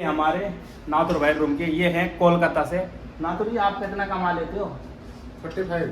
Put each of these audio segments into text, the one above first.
हमारे नाथुर भाई रूम के ये हैं कोलकाता से। नाथुर जी, आप कितना कमा लेते हो? 45।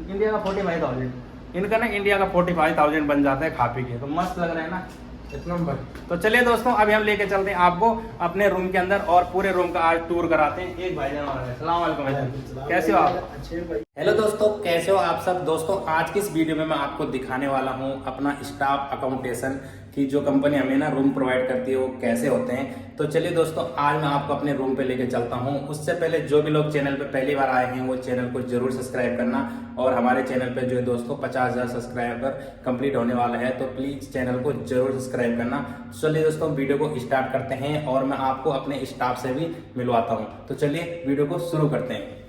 इंडिया का 45,000। इनका ना इंडिया का 45,000 बन जाता है खा पी के। तो मस्त लग रहा है ना, एक नंबर। तो चलिए दोस्तों, अभी हम लेके चलते हैं आपको अपने रूम के अंदर और पूरे रूम का आज टूर कराते हैं। एक भाईजान और है। अस्सलाम वालेकुम भाईजान, कैसे हो आप? अच्छे भाई। हेलो दोस्तों, कैसे हो आप सब? दोस्तों, आज की इस वीडियो में मैं आपको दिखाने वाला हूं अपना स्टाफ अकोमोडेशन की जो कंपनी हमें ना रूम प्रोवाइड करती है वो कैसे होते हैं। तो चलिए दोस्तों, आज मैं आपको अपने रूम पे लेके चलता हूं। उससे पहले जो भी लोग चैनल पे पहली बार आए हैं वो चैनल को जरूर सब्सक्राइब करना, और हमारे चैनल पे जो है दोस्तों 50,000 सब्सक्राइबर कंप्लीट होने वाला है, तो प्लीज चैनल को जरूर सब्सक्राइब करना। चलिए दोस्तों, वीडियो को स्टार्ट करते हैं और मैं आपको अपने स्टाफ से भी मिलवाता हूँ। तो चलिए वीडियो को शुरू करते हैं।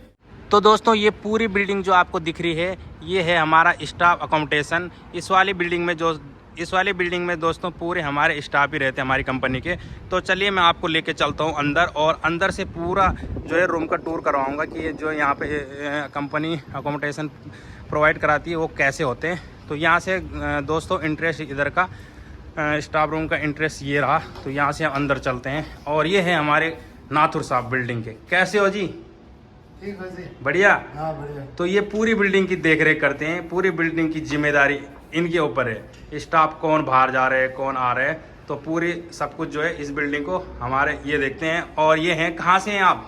तो दोस्तों, ये पूरी बिल्डिंग जो आपको दिख रही है ये है हमारा स्टाफ अकोमोडेशन। इस वाली बिल्डिंग में दोस्तों पूरे हमारे स्टाफ ही रहते हैं हमारी कंपनी के। तो चलिए मैं आपको लेके चलता हूँ अंदर, और अंदर से पूरा जो है रूम का टूर करवाऊँगा कि ये जो यहाँ पे कंपनी अकोमोडेशन प्रोवाइड कराती है वो कैसे होते हैं। तो यहाँ से दोस्तों इंटरेस्ट इधर का स्टाफ रूम का इंटरेस्ट ये रहा। तो यहाँ से हम अंदर चलते हैं, और ये है हमारे नाथुर साहब बिल्डिंग के। कैसे हो जी? ठीक है जी। बढ़िया। हाँ बढ़िया। तो ये पूरी बिल्डिंग की देखरेख करते हैं, पूरी बिल्डिंग की जिम्मेदारी इनके ऊपर है। स्टाफ कौन बाहर जा रहे हैं, कौन आ रहे हैं, तो पूरी सब कुछ जो है इस बिल्डिंग को हमारे ये देखते हैं। और ये हैं, कहाँ से हैं आप?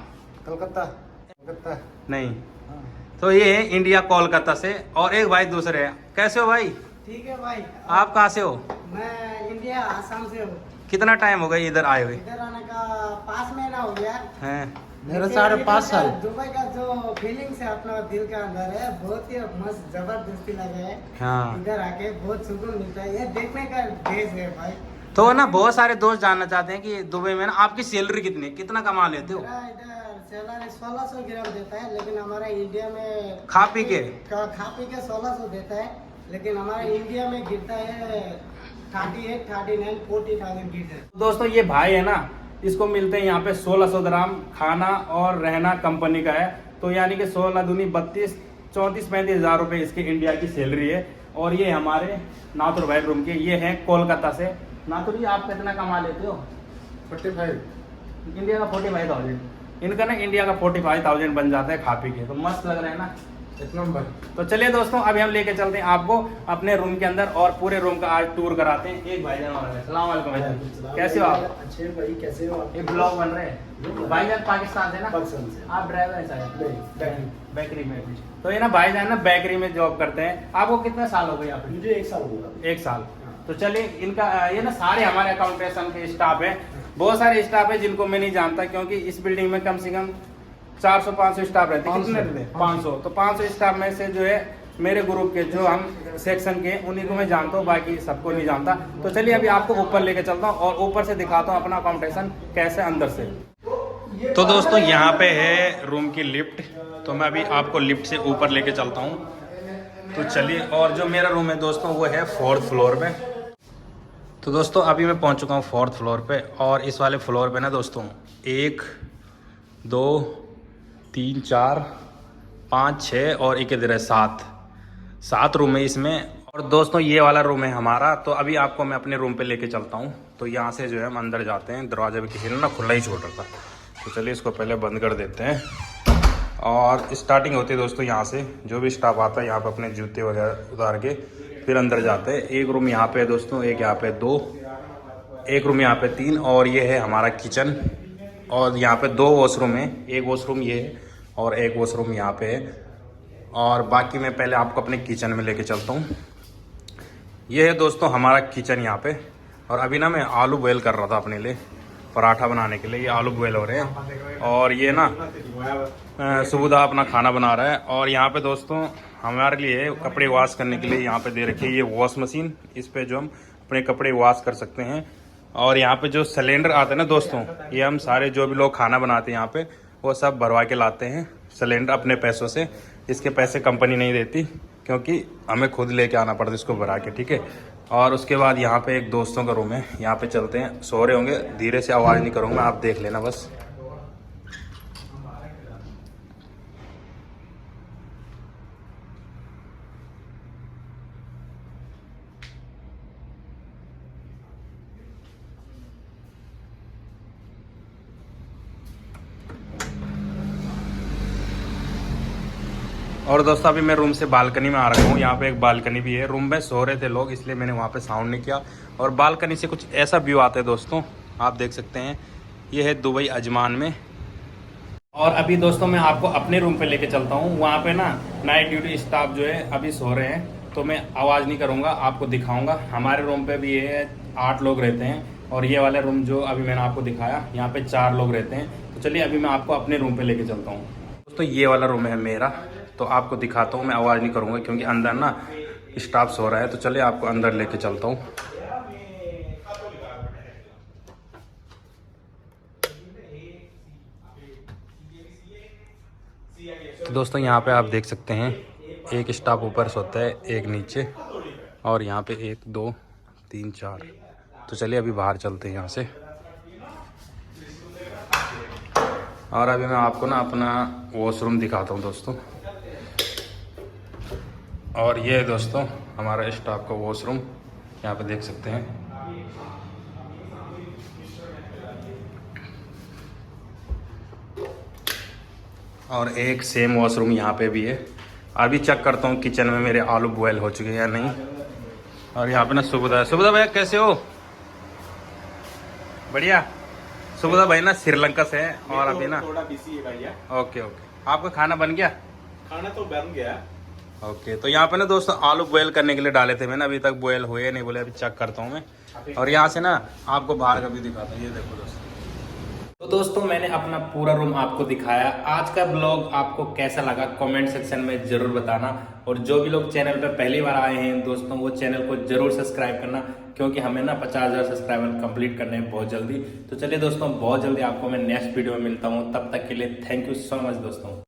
कलकत्ता। कलकत्ता नहीं, हाँ। तो ये है इंडिया कोलकाता से। और एक भाई दूसरे हैं। कैसे हो भाई? ठीक है भाई। आप कहाँ से हो? मैं इंडिया आसाम से हूँ। कितना टाइम हो गया इधर आए हुए? इधर आने का 5 महीना हो गया। हैं? मेरा 5.5 साल। दुबई का जो फीलिंग्स है अपना दिल के अंदर है, बहुत ही मस्त जबरदस्ती लगे है। हाँ। इधर आके बहुत सुकून मिलता है, ये देखने का देश है भाई। तो ना बहुत सारे दोस्त जानना चाहते हैं कि दुबई में ना आपकी सैलरी कितनी, कितना कमा लेते हो? मेरा इधर सैलरी 1600 ग्राम देता है, लेकिन हमारा इंडिया में खा पी के 1600 देता है, लेकिन हमारा इंडिया में गिरता है 38, 39, 40,000 गिरता है। दोस्तों, ये भाई है ना, इसको मिलते हैं यहाँ पे 1600 ग्राम। खाना और रहना कंपनी का है, तो यानी कि 16 दूनी 32, 34-35 हज़ार रुपये इसकी इंडिया की सैलरी है। और ये हमारे नाथुर भाई रूम के, ये हैं कोलकाता से। नाथुर जी, आप कितना कमा लेते हो? 45। इंडिया का 45,000। इनका ना इंडिया का 45,000 बन जाता है खा पी के। तो मस्त लग रहा है ना, एक नंबर। तो चलिए दोस्तों, अभी हम लेके चलते हैं आपको अपने रूम के अंदर और पूरे रूम का आज टूर कराते हैं। एक भाईजान और है। अस्सलाम वालेकुम भाईजान, कैसे हो आप? अच्छे भाई, कैसे हो आप? ये ब्लॉग बन रहे हैं। भाईजान पाकिस्तान से ना? पाकिस्तान से। आप ड्राइवर हैं शायद? नहीं, बेकरी में। तो ये ना भाईजान ना बेकरी में जॉब करते हैं। आपको कितने साल हो गए यहाँ पे? मुझे 1 साल हुआ। 1 साल। तो चलिए, इनका ये ना सारे हमारे अकाउंटेशन के स्टाफ है। बहुत सारे स्टाफ है जिनको मैं नहीं जानता, क्योंकि इस बिल्डिंग में कम से कम 400-500 स्टाफ रहते हैं। कितने रहते हैं? 500। तो 500 स्टाफ में से जो है मेरे ग्रुप के जो हम सेक्शन के, उन्हीं को मैं जानता हूँ, बाकी सबको नहीं जानता। तो चलिए अभी आपको ऊपर लेके चलता हूँ और ऊपर से दिखाता हूँ अपना अकाउंटेशन कैसे अंदर से। तो दोस्तों, यहाँ पे है रूम की लिफ्ट, तो मैं अभी आपको लिफ्ट से ऊपर लेके चलता हूँ। तो चलिए, और जो मेरा रूम है दोस्तों वो है 4th फ्लोर पे। तो दोस्तों, अभी मैं पहुँच चुका हूँ 4th फ्लोर पे, और इस वाले फ्लोर पे ना दोस्तों 1, 2, 3, 4, 5, 6 और एक इधर है 7 रूम है इसमें। और दोस्तों, ये वाला रूम है हमारा। तो अभी आपको मैं अपने रूम पे लेके चलता हूँ। तो यहाँ से जो है हम अंदर जाते हैं। दरवाजा भी किसी ने ना खुला ही छोड़ रखा, तो चलिए इसको पहले बंद कर देते हैं। और स्टार्टिंग होती है दोस्तों यहाँ से। जो भी स्टाफ आता है यहाँ पे अपने जूते वगैरह उतार के फिर अंदर जाते हैं। एक रूम यहाँ पे है दोस्तों, एक यहाँ पे 2, एक रूम यहाँ पे 3, और ये है हमारा किचन। और यहाँ पे 2 वॉशरूम है, एक वॉशरूम ये है और एक वॉशरूम यहाँ पे है। और बाकी मैं पहले आपको अपने किचन में लेके चलता हूँ। ये है दोस्तों हमारा किचन यहाँ पे। और अभी ना मैं आलू बॉयल कर रहा था अपने लिए पराठा बनाने के लिए। ये आलू बॉयल हो रहे हैं, और ये ना सुबुदा अपना खाना बना रहा है। और यहाँ पे दोस्तों हमारे लिए कपड़े वॉश करने के लिए यहाँ पे दे रखी है ये वॉश मशीन। इस पे जो हम अपने कपड़े वॉश कर सकते हैं। और यहाँ पे जो सिलेंडर आता है ना दोस्तों, ये हम सारे जो भी लोग खाना बनाते हैं यहाँ पे वो सब भरवा के लाते हैं सिलेंडर अपने पैसों से। इसके पैसे कंपनी नहीं देती, क्योंकि हमें खुद लेके आना पड़ता है इसको भरा के, ठीक है। और उसके बाद यहाँ पे एक दोस्तों का रूम है, यहाँ पे चलते हैं। सो रहे होंगे, धीरे से आवाज़ नहीं करूँगा, आप देख लेना बस। और दोस्तों अभी मैं रूम से बालकनी में आ रखा हूँ। यहाँ पे एक बालकनी भी है। रूम में सो रहे थे लोग, इसलिए मैंने वहाँ पे साउंड नहीं किया। और बालकनी से कुछ ऐसा व्यू आता है दोस्तों, आप देख सकते हैं। ये है दुबई अजमान में। और अभी दोस्तों मैं आपको अपने रूम पे लेके चलता हूँ। वहाँ पे ना नाइट ड्यूटी स्टाफ जो है अभी सो रहे हैं, तो मैं आवाज़ नहीं करूँगा, आपको दिखाऊँगा। हमारे रूम पे भी ये 8 लोग रहते हैं, और ये वाला रूम जो अभी मैंने आपको दिखाया, यहाँ पे 4 लोग रहते हैं। तो चलिए अभी मैं आपको अपने रूम पे लेके चलता हूँ। दोस्तों ये वाला रूम है मेरा, तो आपको दिखाता हूँ। मैं आवाज़ नहीं करूँगा क्योंकि अंदर ना स्टाफ सो रहा है। तो चलिए आपको अंदर लेके चलता हूँ। तो दोस्तों यहाँ पे आप देख सकते हैं, एक स्टाफ ऊपर सोता है, एक नीचे, और यहाँ पे 1 2 3 4। तो चलिए अभी बाहर चलते हैं यहाँ से। और अभी मैं आपको ना अपना वॉशरूम दिखाता हूँ दोस्तों। और ये है दोस्तों हमारा स्टाफ का वॉशरूम, यहाँ पे देख सकते हैं। और एक सेम वॉशरूम यहाँ पे भी है। अभी चेक करता हूँ किचन में मेरे आलू बॉयल हो चुके हैं या नहीं। और यहाँ पे ना सुबुदा भैया कैसे हो? बढ़िया। सुबुदा भाई ना श्रीलंका से है, और अभी ना थोड़ा बिजी है भैया। ओके। आपका खाना बन गया? खाना तो बन गया। ओके। तो यहाँ पे ना दोस्तों आलू बॉयल करने के लिए डाले थे मैंने, अभी तक बॉयल हुए नहीं, बोले अभी चेक करता हूँ मैं। और यहाँ से ना आपको बाहर का भी दिखाता हूँ, ये देखो दोस्तों। तो दोस्तों मैंने अपना पूरा रूम आपको दिखाया। आज का ब्लॉग आपको कैसा लगा कमेंट सेक्शन में जरूर बताना। और जो भी लोग चैनल पे पहली बार आए हैं दोस्तों, वो चैनल को जरूर सब्सक्राइब करना, क्योंकि हमें ना 50,000 सब्सक्राइबर कंप्लीट करने हैं बहुत जल्दी। तो चलिए दोस्तों, बहुत जल्दी आपको मैं नेक्स्ट वीडियो में मिलता हूँ। तब तक के लिए थैंक यू सो मच दोस्तों।